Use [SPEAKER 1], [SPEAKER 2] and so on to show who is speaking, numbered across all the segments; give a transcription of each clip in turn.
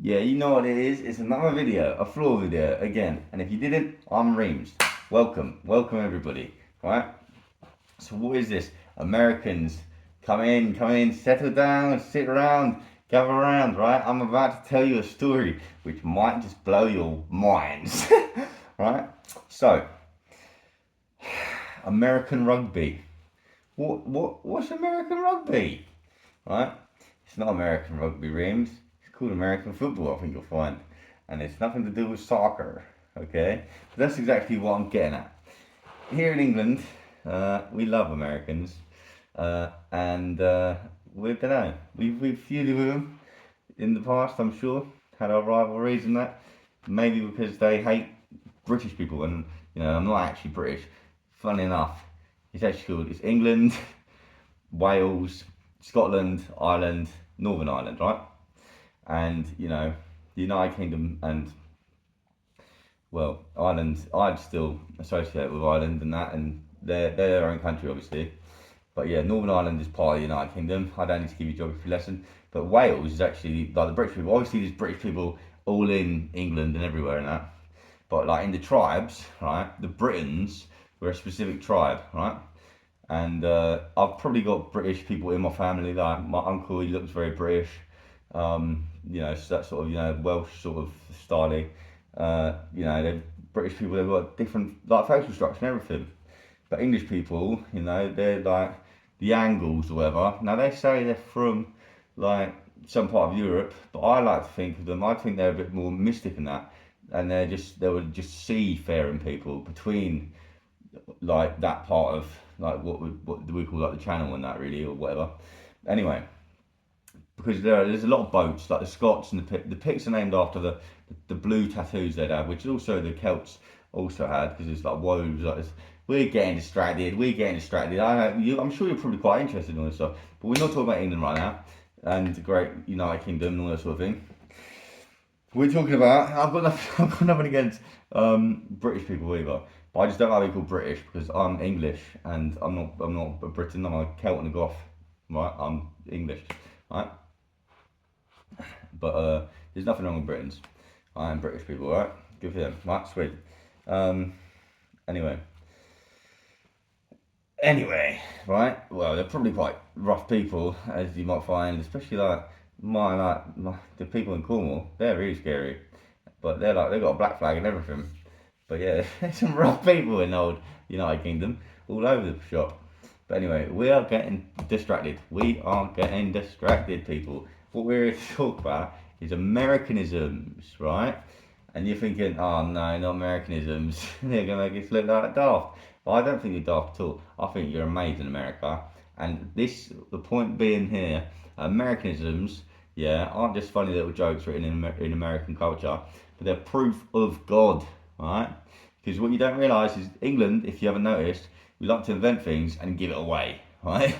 [SPEAKER 1] Yeah, you know what it is. It's another video, a floor video again. And if you didn't, I'm Reams. Welcome everybody. Right? So what is this? Americans, come in, settle down, sit around, gather around. Right? I'm about to tell you a story which might just blow your minds. Right? So, American rugby. What's American rugby? Right? It's not American rugby, Reams. It's called American football, I think you'll find. And it's nothing to do with soccer, okay? But that's exactly what I'm getting at. Here in England, we love Americans. And we don't know, we've feuded with them in the past, I'm sure. Had our rivalries and that. Maybe because they hate British people, and I'm not actually British. Funny enough, it's England, Wales, Scotland, Ireland, Northern Ireland, right? And the United Kingdom and Ireland, I'd still associate with Ireland and that, and they're their own country, obviously. But yeah, Northern Ireland is part of the United Kingdom. I don't need to give you a geography lesson, but Wales is actually like the British people. Obviously, there's British people all in England and everywhere and that. But like in the tribes, right? The Britons were a specific tribe, right? And I've probably got British people in my family. Like my uncle, he looks very British. So that sort of Welsh sort of style. They're British people. They've got different like facial structure and everything. But English people, they're like the Angles or whatever. Now they say they're from like some part of Europe, but I like to think of them. I think they're a bit more mystic than that, and they were just seafaring people between like that part of like what do we call like the channel and that really or whatever. Anyway, because there's a lot of boats like the Scots and the Picts are named after the blue tattoos they'd have, which also the Celts also had because it's like woes like this. We're getting distracted. I'm sure you're probably quite interested in all this stuff, but we're not talking about England right now and the great United Kingdom and all that sort of thing. We're talking about. I've got nothing against British people either, but I just don't like being called British because I'm English and I'm not a Briton. I'm a Celt and a Goth, right? I'm English, right? But there's nothing wrong with Britons. I am British people, right? Good for them, right? Sweet. Anyway, right? Well, they're probably quite rough people, as you might find, especially like the people in Cornwall. They're really scary, but they've got a black flag and everything. But yeah, there's some rough people in the old United Kingdom, all over the shop. But anyway, we are getting distracted. People. What we're here to talk about is Americanisms, right? And you're thinking, oh no, not Americanisms. They're going to make us look like daft. But I don't think you're daft at all. I think you're amazing, America. And the point being here, Americanisms, yeah, aren't just funny little jokes written in American culture, but they're proof of God, right? Because what you don't realise is England, if you haven't noticed, we like to invent things and give it away, right?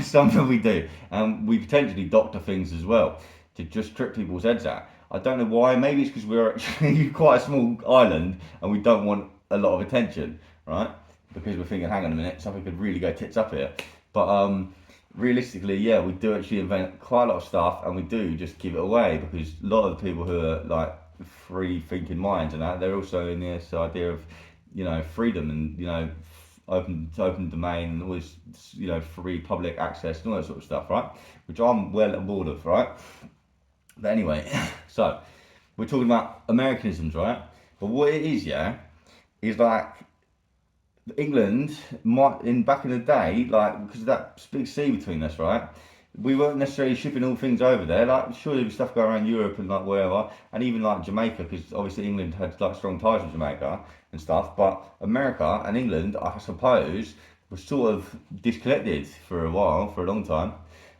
[SPEAKER 1] Something we do. And we potentially doctor things as well to just trip people's heads out. I don't know why. Maybe it's because we're actually quite a small island and we don't want a lot of attention, right? Because we're thinking, hang on a minute, something could really go tits up here. But realistically, yeah, we do actually invent quite a lot of stuff and we do just give it away because a lot of the people who are like free thinking minds and that, they're also in this idea of, freedom and, open domain and all this, free public access and all that sort of stuff, right? Which I'm well on board of, right? But anyway, so we're talking about Americanisms, right? But what it is, yeah, is like England back in the day, like because of that big sea between us, right? We weren't necessarily shipping all things over there. Like, sure, there was stuff going around Europe and like wherever, and even like Jamaica, because obviously England had like strong ties with Jamaica and stuff. But America and England, I suppose, were sort of disconnected for a while, for a long time.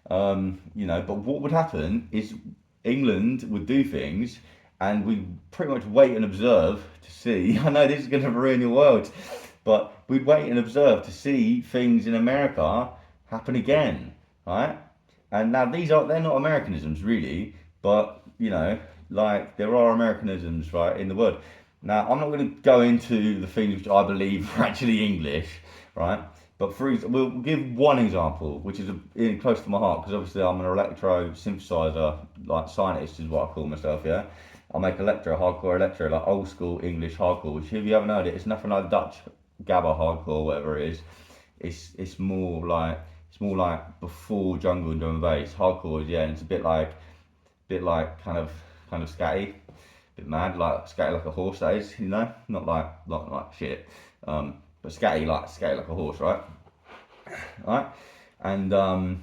[SPEAKER 1] But what would happen is England would do things, and we'd pretty much wait and observe to see. I know this is going to ruin your world, but we'd wait and observe to see things in America happen again, right? And now they're not Americanisms really, but like there are Americanisms, right, in the world. Now I'm not going to go into the things which I believe are actually English, right? But we'll give one example, which is close to my heart, because obviously I'm an electro synthesizer, like scientist is what I call myself. Yeah, I make electro, hardcore electro, like old school English hardcore. Which if you haven't heard it, it's nothing like Dutch gabba hardcore, whatever it is. It's more like before jungle and drum and bass. Hardcore is, yeah, and it's a bit like kind of scatty, bit mad, like scatty like a horse. That is, not like shit. But scatty like a horse, right? Right, and uh,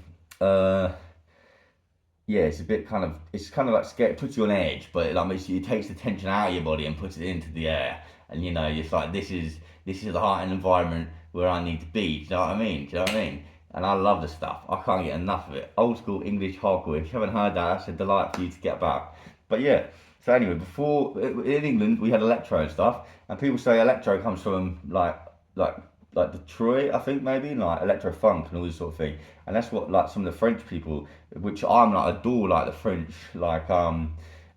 [SPEAKER 1] yeah, it's kind of like scary. It puts you on edge, but it takes the tension out of your body and puts it into the air. And it's like this is the heart and environment where I need to be. Do you know what I mean? Do you know what I mean? And I love the stuff. I can't get enough of it. Old school English hardcore. If you haven't heard that, that's a delight for you to get back. But yeah. So anyway, before in England we had electro and stuff, and people say electro comes from like like Detroit, I think maybe like electro funk and all this sort of thing. And that's what like some of the French people, which I'm like adore, like the French like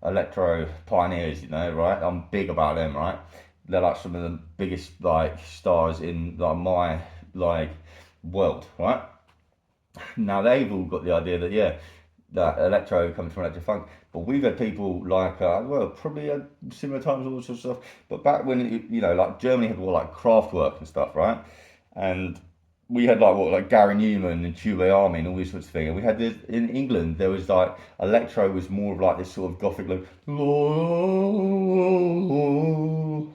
[SPEAKER 1] electro pioneers, right? I'm big about them, right? They're like some of the biggest like stars in like my like world, right? Now they've all got the idea that, yeah, that electro comes from electro funk, but we've had people like well, probably at similar times, all sorts of stuff. But back when like Germany had what, like Kraftwerk and stuff, right? And we had like what, like Gary Newman and Tube Army and all these sorts of things. And we had this in England. There was like electro was more of like this sort of gothic, like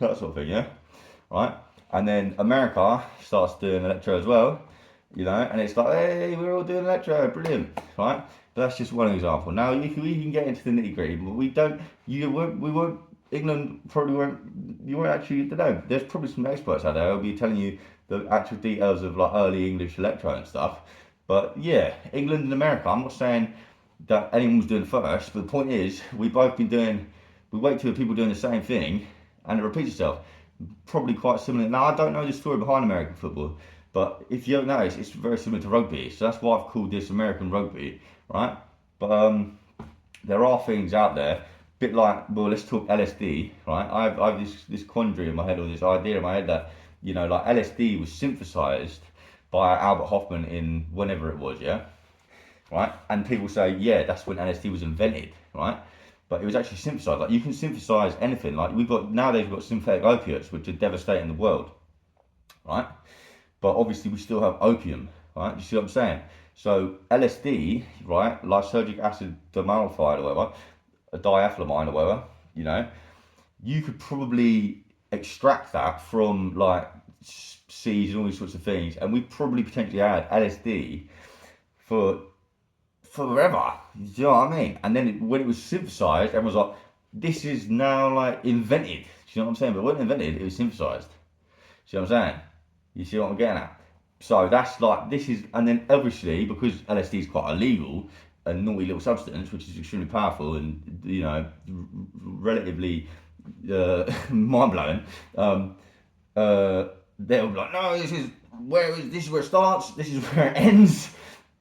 [SPEAKER 1] that sort of thing, yeah, right? And then America starts doing electro as well, and it's like, hey, we're all doing electro, brilliant, right? But that's just one example. Now we can get into the nitty gritty, but we don't. We won't. England probably won't. You won't actually. I don't know. There's probably some experts out there who'll be telling you the actual details of like early English electro and stuff. But yeah, England and America. I'm not saying that anyone was doing it first, but the point is, we've both been doing. We wait till people doing the same thing, and it repeats itself. Probably quite similar. Now I don't know the story behind American football, but if you don't know, it's very similar to rugby. So that's why I've called this American rugby, right? But there are things out there, bit like, well, let's talk LSD, right? I've this quandary in my head, or this idea in my head that like LSD was synthesized by Albert Hoffman in whenever it was, yeah, right? And people say, yeah, that's when LSD was invented, right? But it was actually synthesized. Like you can synthesize anything. Like we've got synthetic opiates, which are devastating the world, right? But obviously we still have opium, right? You see what I'm saying? So LSD, right, lysergic acid dimalphide or whatever, a diethylamine or whatever, you could probably extract that from like seeds and all these sorts of things, and we probably potentially had LSD for forever. Do you know what I mean? And then when it was synthesized, everyone was like, "This is now like invented." Do you know what I'm saying? But it wasn't invented; it was synthesized. See what I'm saying? You see what I'm getting at? So that's like this is, and then obviously because LSD is quite illegal, a naughty little substance which is extremely powerful and relatively mind blowing. They'll be like, no, this is where it starts, this is where it ends.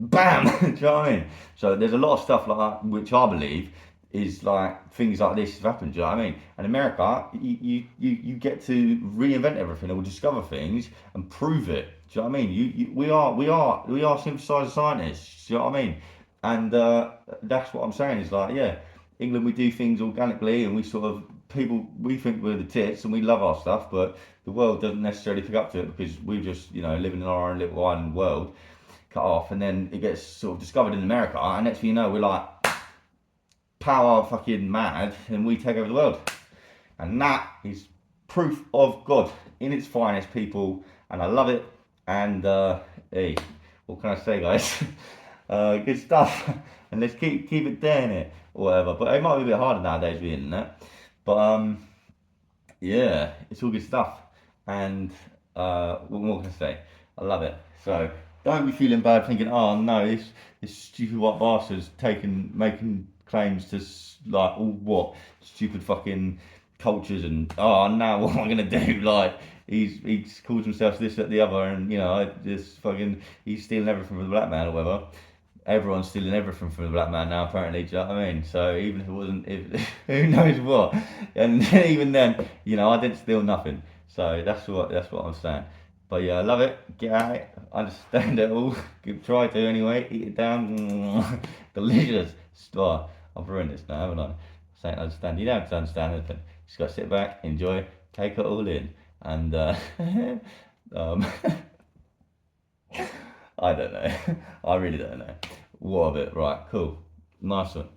[SPEAKER 1] Bam! Do you know what I mean? So there's a lot of stuff like that which I believe is like things like this have happened. Do you know what I mean? And America, you get to reinvent everything or discover things and prove it. Do you know what I mean? We are synthesizer scientists. Do you know what I mean? And that's what I'm saying is like, yeah, England we do things organically and we sort of people we think we're the tits and we love our stuff, but the world doesn't necessarily pick up to it because we're just living in our own little island world, cut off, and then it gets sort of discovered in America, and next thing you know we're like power fucking mad and we take over the world. And that is proof of God in its finest, people, and I love it. And hey, what can I say, guys? Good stuff. And let's keep it down it or whatever. But it might be a bit harder nowadays with the internet. But yeah, it's all good stuff. And what more can I say? I love it. So don't be feeling bad thinking, oh no, this stupid white bastard's making claims to like all what stupid fucking cultures and oh now what am I gonna do? Like he calls himself this that the other, and I just fucking he's stealing everything from the black man or whatever. Everyone's stealing everything from the black man now, apparently. Do you know what I mean? So even if it wasn't, who knows what? And even then, I didn't steal nothing. So that's what I'm saying. But yeah, I love it. Get at it. Understand it all. Try to anyway. Eat it down. Delicious. Oh, I've ruined this now, haven't I? Saying understand. You don't have to understand anything. You just got to sit back, enjoy, take it all in. And um, I don't know. I really don't know. What of it? Right, cool. Nice one.